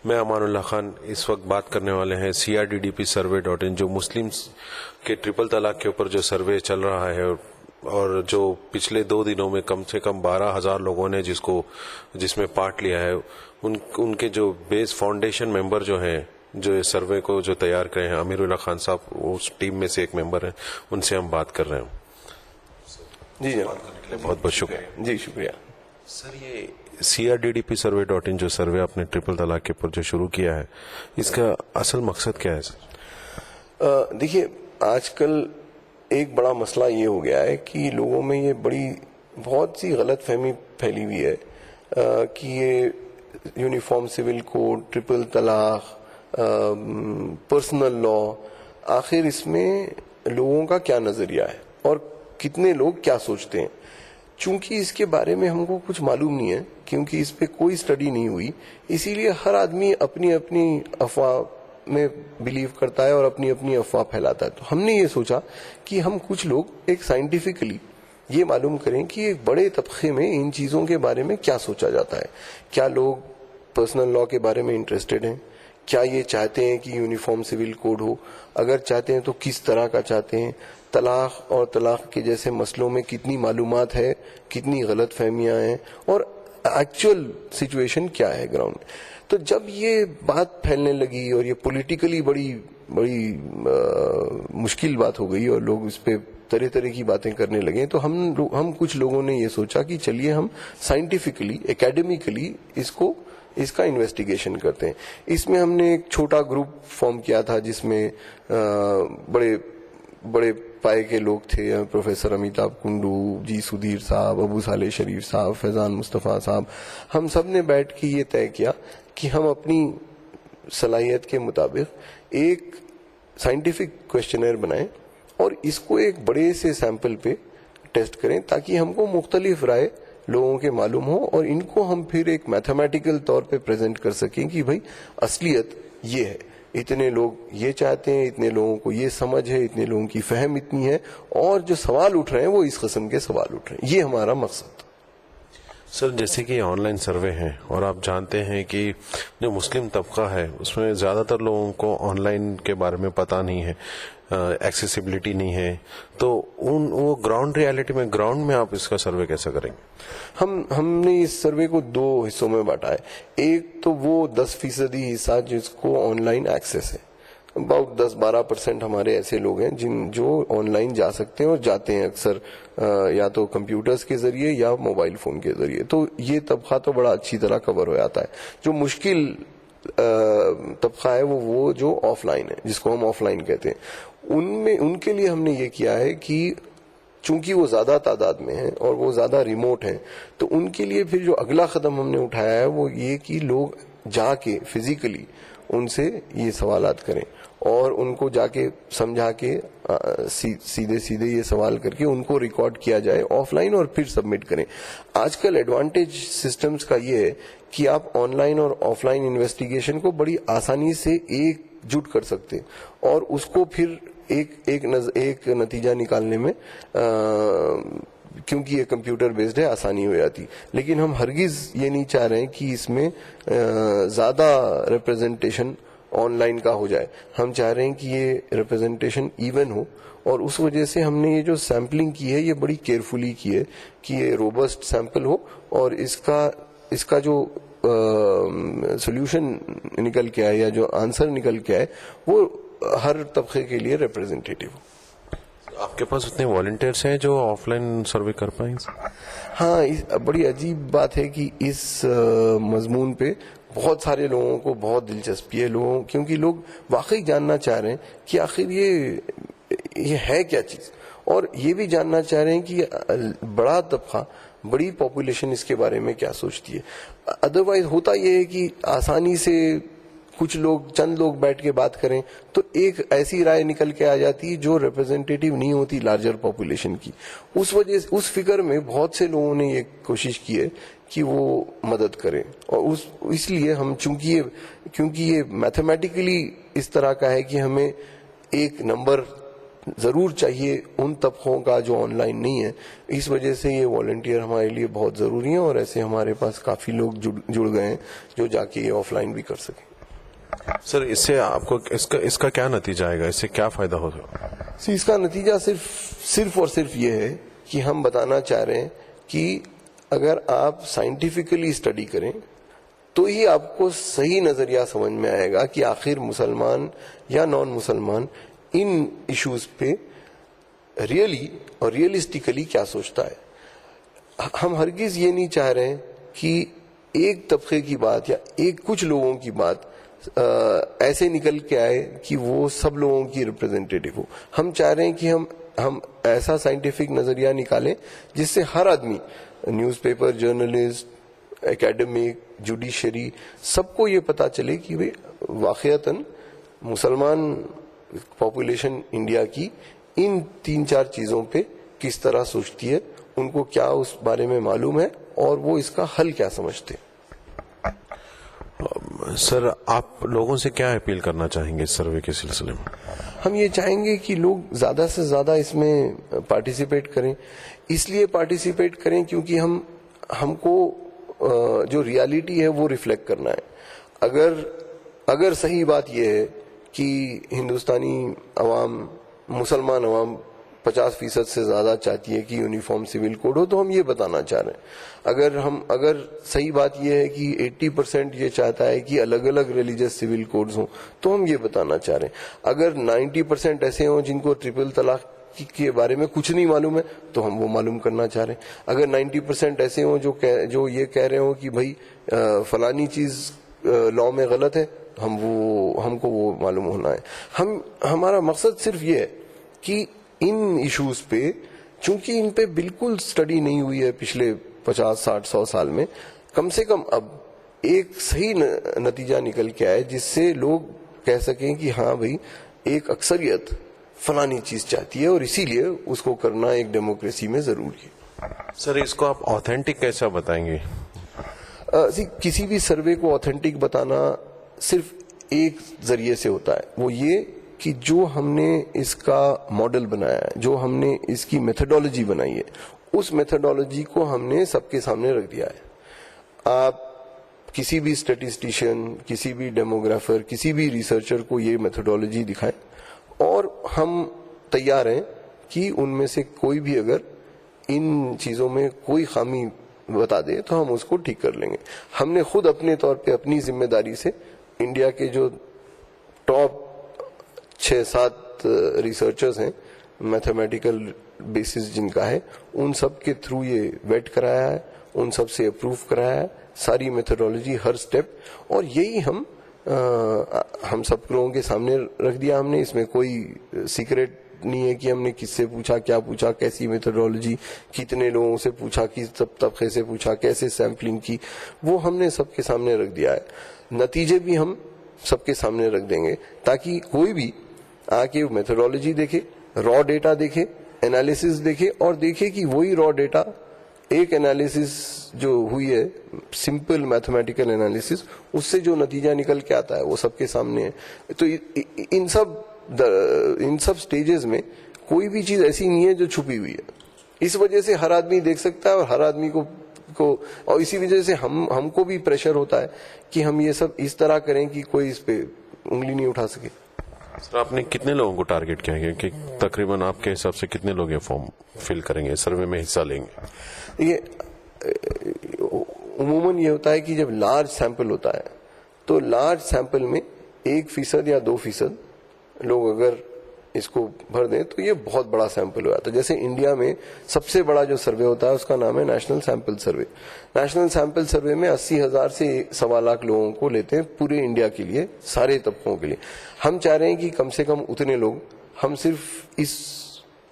میں امان اللہ خان. اس وقت بات کرنے والے ہیں CRDDP-survey.in جو مسلمز کے ٹرپل طلاق کے اوپر جو سروے چل رہا ہے اور جو پچھلے 2 دنوں میں کم سے کم 12,000 لوگوں نے جس میں پارٹ لیا ہے. ان کے جو بیس فاؤنڈیشن ممبر جو ہیں جو اس سروے کو جو تیار کرے ہیں امیر اللہ خان صاحب اس ٹیم میں سے ایک ممبر ہیں, ان سے ہم بات کر رہے ہیں. جی جناب, بہت بہت شکریہ. جی شکریہ. سر یہ CRDDP-survey.in جو سروے آپ نے ٹرپل طلاق کے اوپر جو شروع کیا ہے اس کا اصل مقصد کیا ہے سر؟ دیکھیے, آج کل ایک بڑا مسئلہ یہ ہو گیا ہے کہ لوگوں میں یہ بہت سی غلط فہمی پھیلی ہوئی ہے کہ یہ یونیفارم سول کوڈ, ٹرپل طلاق, پرسنل لا, آخر اس میں لوگوں کا کیا نظریہ ہے اور کتنے لوگ کیا سوچتے ہیں. چونکہ اس کے بارے میں ہم کو کچھ معلوم نہیں ہے, کیونکہ اس پہ کوئی اسٹڈی نہیں ہوئی, اسی لیے ہر آدمی اپنی اپنی افواہ میں بلیو کرتا ہے اور اپنی اپنی افواہ پھیلاتا ہے. تو ہم نے یہ سوچا کہ ہم کچھ لوگ ایک سائنٹیفکلی یہ معلوم کریں کہ ایک بڑے طبقے میں ان چیزوں کے بارے میں کیا سوچا جاتا ہے. کیا لوگ پرسنل لا کے بارے میں انٹرسٹڈ ہیں؟ کیا یہ چاہتے ہیں کہ یونیفارم سول کوڈ ہو؟ اگر چاہتے ہیں تو کس طرح کا چاہتے ہیں؟ طلاق اور طلاق کے جیسے مسئلوں میں کتنی معلومات ہے, کتنی غلط فہمیاں ہیں, اور ایکچوئل سچویشن کیا ہے گراؤنڈ میں. تو جب یہ بات پھیلنے لگی اور یہ پولیٹیکلی بڑی مشکل بات ہو گئی اور لوگ اس پہ طرح طرح کی باتیں کرنے لگے, تو ہم کچھ لوگوں نے یہ سوچا کہ چلیے ہم سائنٹیفکلی اکیڈمیکلی اس کا انویسٹیگیشن کرتے ہیں. اس میں ہم نے ایک چھوٹا گروپ فارم کیا تھا جس میں بڑے پائے کے لوگ تھے, پروفیسر امیتابھ کنڈو جی, سدھیر صاحب, ابو صالح شریف صاحب, فیضان مصطفیٰ صاحب. ہم سب نے بیٹھ کے یہ طے کیا کہ ہم اپنی صلاحیت کے مطابق ایک سائنٹیفک کویسچنر بنائیں اور اس کو ایک بڑے سے سیمپل پہ ٹیسٹ کریں تاکہ ہم کو مختلف رائے لوگوں کے معلوم ہو اور ان کو ہم پھر ایک میتھمیٹیکل طور پہ پریزنٹ کر سکیں کہ بھائی اصلیت یہ ہے, اتنے لوگ یہ چاہتے ہیں, اتنے لوگوں کو یہ سمجھ ہے, اتنے لوگوں کی فہم اتنی ہے, اور جو سوال اٹھ رہے ہیں وہ اس قسم کے سوال اٹھ رہے ہیں. یہ ہمارا مقصد. سر جیسے کہ آن لائن سروے ہیں اور آپ جانتے ہیں کہ جو مسلم طبقہ ہے اس میں زیادہ تر لوگوں کو آن لائن کے بارے میں پتہ نہیں ہے, ایکسیسیبلٹی نہیں ہے, تو وہ گراؤنڈ ریالٹی میں گراؤنڈ میں آپ اس کا سروے کیسے کریں گے؟ ہم نے اس سروے کو 2 حصوں میں بانٹا ہے. ایک تو وہ 10% حصہ جس کو آن لائن ایکسیس ہے, اباؤٹ 10-12% ہمارے ایسے لوگ ہیں جو آن لائن جا سکتے ہیں اور جاتے ہیں اکثر یا تو کمپیوٹرز کے ذریعے یا موبائل فون کے ذریعے. تو یہ طبقہ تو بڑا اچھی طرح کور ہو جاتا ہے. جو مشکل طبقہ ہے وہ جو آف لائن ہے, جس کو ہم آف لائن کہتے ہیں, ان کے لیے ہم نے یہ کیا ہے کہ چونکہ وہ زیادہ تعداد میں ہیں اور وہ زیادہ ریموٹ ہیں, تو ان کے لیے پھر جو اگلا قدم ہم نے اٹھایا ہے وہ یہ کہ لوگ جا کے فزیکلی ان سے یہ سوالات کریں اور ان کو جا کے سمجھا کے سیدھے یہ سوال کر کے ان کو ریکارڈ کیا جائے آف لائن اور پھر سبمٹ کریں. آج کل ایڈوانٹیج سسٹمز کا یہ ہے کہ آپ آن لائن اور آف لائن انویسٹیگیشن کو بڑی آسانی سے ایک جٹ کر سکتے اور اس کو پھر ایک نتیجہ نکالنے میں کیونکہ یہ کمپیوٹر بیسڈ ہے آسانی ہو جاتی. لیکن ہم ہرگز یہ نہیں چاہ رہے ہیں کہ اس میں زیادہ ریپرزنٹیشن آن لائن کا ہو جائے. ہم چاہ رہے ہیں کہ یہ ریپرزنٹیشن ایون ہو, اور اس وجہ سے ہم نے یہ جو سیمپلنگ کی ہے یہ بڑی کیئرفلی کی ہے کہ یہ روبسٹ سیمپل ہو اور اس کا جو سولوشن نکل کے آئے یا جو آنسر نکل کے آئے وہ ہر طبقے کے لیے ریپرزنٹیٹیو ہو. آپ کے پاس اتنے والنٹیئرس ہیں جو آف لائن سروے کر پائیں؟ ہاں, بڑی عجیب بات ہے کہ اس مضمون پہ بہت سارے لوگوں کو بہت دلچسپی ہے, کیونکہ لوگ واقعی جاننا چاہ رہے ہیں کہ آخر یہ ہے کیا چیز, اور یہ بھی جاننا چاہ رہے ہیں کہ بڑا طبقہ, بڑی پاپولیشن اس کے بارے میں کیا سوچتی ہے. ادروائز ہوتا یہ ہے کہ آسانی سے چند لوگ بیٹھ کے بات کریں تو ایک ایسی رائے نکل کے آ جاتی ہے جو ریپرزینٹیٹیو نہیں ہوتی لارجر پاپولیشن کی. اس فکر میں بہت سے لوگوں نے یہ کوشش کی ہے کہ وہ مدد کریں, اور اس لیے ہم کیونکہ یہ میتھمیٹیکلی اس طرح کا ہے کہ ہمیں ایک نمبر ضرور چاہیے ان طبقوں کا جو آن لائن نہیں ہے, اس وجہ سے یہ والنٹیئر ہمارے لیے بہت ضروری ہیں, اور ایسے ہمارے پاس کافی لوگ جڑ گئے ہیں جو جا کے یہ آف لائن بھی کر سکیں. سر اس سے آپ کو اس کا کیا نتیجہ آئے گا, اس سے کیا فائدہ ہوگا؟ اس کا نتیجہ صرف اور صرف یہ ہے کہ ہم بتانا چاہ رہے ہیں کہ اگر آپ سائنٹیفکلی اسٹڈی کریں تو ہی آپ کو صحیح نظریہ سمجھ میں آئے گا کہ آخر مسلمان یا نان مسلمان ان ایشوز پہ ریئلی اور ریئلسٹیکلی کیا سوچتا ہے. ہم ہرگز یہ نہیں چاہ رہے کہ ایک طبقے کی بات یا کچھ لوگوں کی بات ایسے نکل کے آئے کہ وہ سب لوگوں کی ریپرزینٹیٹیو ہو. ہم چاہ رہے ہیں کہ ہم ایسا سائنٹیفک نظریہ نکالیں جس سے ہر آدمی, newspaper, journalist, academic, judiciary, سب کو یہ پتا چلے کہ واقعتاً مسلمان پاپولیشن انڈیا کی ان 3-4 چیزوں پہ کس طرح سوچتی ہے, ان کو کیا اس بارے میں معلوم ہے اور وہ اس کا حل کیا سمجھتے ہیں. سر آپ لوگوں سے کیا اپیل کرنا چاہیں گے اس سروے کے سلسلے میں؟ ہم یہ چاہیں گے کہ لوگ زیادہ سے زیادہ اس میں پارٹیسپیٹ کریں. اس لیے پارٹیسپیٹ کریں کیونکہ ہم کو جو ریالٹی ہے وہ ریفلیکٹ کرنا ہے. اگر صحیح بات یہ ہے کہ ہندوستانی عوام, مسلمان عوام 50% سے زیادہ چاہتی ہے کہ یونیفارم سول کوڈ ہو, تو ہم یہ بتانا چاہ رہے ہیں. اگر صحیح بات یہ ہے کہ 80% یہ چاہتا ہے کہ الگ الگ ریلیجس سول کوڈز ہوں, تو ہم یہ بتانا چاہ رہے ہیں. اگر 90% ایسے ہوں جن کو ٹرپل طلاق کے بارے میں کچھ نہیں معلوم ہے, تو ہم وہ معلوم کرنا چاہ رہے ہیں. اگر 90% ایسے ہوں جو یہ کہہ رہے ہوں کہ بھائی فلانی چیز لا میں غلط ہے, ہم کو وہ معلوم ہونا ہے. ہمارا مقصد صرف یہ ہے کہ ان ایشوز پہ, چونکہ ان پہ بالکل سٹڈی نہیں ہوئی ہے پچھلے 50, 60, 100 سال میں, کم سے کم اب ایک صحیح نتیجہ نکل کے آئے جس سے لوگ کہہ سکیں کہ ہاں بھائی ایک اکثریت فلانی چیز چاہتی ہے اور اسی لیے اس کو کرنا ایک ڈیموکریسی میں ضروری ہے. سر اس کو آپ آتھینٹک کیسا بتائیں گے؟ کسی بھی سروے کو آتھینٹک بتانا صرف ایک ذریعے سے ہوتا ہے, وہ یہ کہ جو ہم نے اس کا ماڈل بنایا ہے, جو ہم نے اس کی میتھڈالوجی بنائی ہے, اس میتھڈالوجی کو ہم نے سب کے سامنے رکھ دیا ہے. آپ کسی بھی اسٹیٹسٹیشین, کسی بھی ڈیموگرافر, کسی بھی ریسرچر کو یہ میتھڈالوجی دکھائیں اور ہم تیار ہیں کہ ان میں سے کوئی بھی اگر ان چیزوں میں کوئی خامی بتا دے تو ہم اس کو ٹھیک کر لیں گے. ہم نے خود اپنے طور پہ اپنی ذمہ داری سے انڈیا کے جو ٹاپ 6-7 ریسرچرز ہیں, میتھمیٹیکل بیسس جن کا ہے, ان سب کے تھرو یہ ویٹ کرایا ہے, ان سب سے اپروو کرایا ہے ساری میتھڈالوجی, ہر سٹیپ, اور یہی ہم سب لوگوں کے سامنے رکھ دیا ہم نے. اس میں کوئی سیکریٹ نہیں ہے کہ ہم نے کس سے پوچھا, کیا پوچھا, کیسی میتھڈالوجی, کتنے لوگوں سے پوچھا, کس طبقے سے پوچھا, کیسے سیمپلنگ کی, وہ ہم نے سب کے سامنے رکھ دیا ہے. نتیجے بھی ہم سب کے سامنے رکھ دیں گے تاکہ کوئی بھی آ کے میتھڈالوجی دیکھے, را ڈیٹا دیکھے, انالیسس دیکھے اور دیکھے کہ وہی را ڈیٹا ایک انالیسس جو ہوئی ہے, سمپل میتھمیٹیکل انالیسس, اس سے جو نتیجہ نکل کے آتا ہے وہ سب کے سامنے ہے. تو ان سب سٹیجز میں کوئی بھی چیز ایسی نہیں ہے جو چھپی ہوئی ہے. اس وجہ سے ہر آدمی دیکھ سکتا ہے اور ہر آدمی کو اور اسی وجہ سے ہم کو بھی پریشر ہوتا ہے کہ ہم یہ سب اس طرح کریں کہ کوئی اس پہ انگلی نہیں اٹھا سکے. سر آپ نے کتنے لوگوں کو ٹارگٹ کیا ہے کہ تقریباً آپ کے حساب سے کتنے لوگ یہ فارم فل کریں گے, سروے میں حصہ لیں گے؟ یہ عموماً یہ ہوتا ہے کہ جب لارج سیمپل ہوتا ہے تو لارج سیمپل میں 1% یا 2% لوگ اگر اس کو بھر دیں تو یہ بہت بڑا سیمپل ہو جاتا ہے. جیسے انڈیا میں سب سے بڑا جو سروے ہوتا ہے اس کا نام ہے national sample survey. National sample survey میں 80,000 سے 1.25 لاکھ لوگوں کو لیتے ہیں پورے انڈیا کے لیے, سارے طبقوں کے لیے. ہم چاہ رہے ہیں کہ کم سے کم اتنے لوگ ہم صرف اس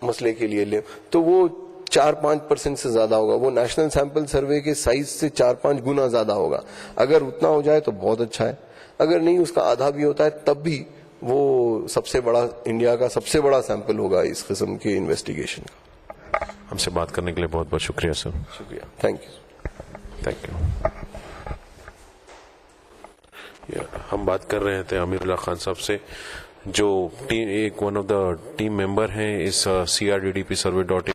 مسئلے کے لیے لیں, تو وہ 4-5% سے زیادہ ہوگا. وہ نیشنل سیمپل سروے کے سائز سے 4-5 گنا زیادہ ہوگا. اگر اتنا ہو جائے تو بہت اچھا ہے, اگر نہیں اس کا آدھا بھی ہوتا ہے تب بھی وہ سب سے بڑا, انڈیا کا سب سے بڑا سیمپل ہوگا اس قسم کے انویسٹیگیشن کا. ہم سے بات کرنے کے لیے بہت بہت شکریہ سر. شکریہ, تھینک یو. ہم بات کر رہے تھے امیر اللہ خان صاحب سے, جو one of the team member ہیں اس CRDDP survey.in